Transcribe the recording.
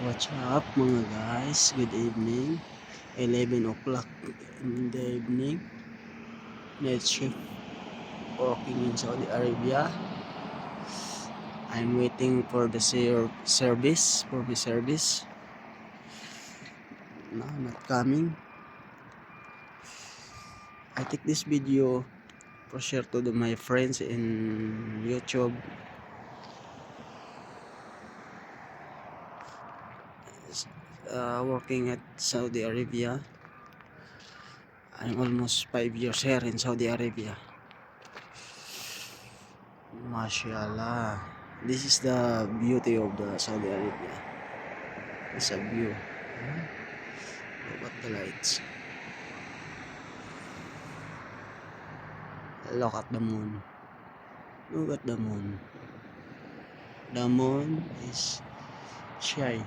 What's up mga guys? Good evening. 11 o'clock in the evening. Night shift working in Saudi Arabia. I'm waiting for the service, for my service. No, not coming. I take this video for share to my friends in YouTube. Working at Saudi Arabia. I'm almost 5 years here in Saudi Arabia. Mashallah. This is the beauty of the Saudi Arabia. It's a view. Look at the lights. Look at the moon. Look at the moon. The moon is shy.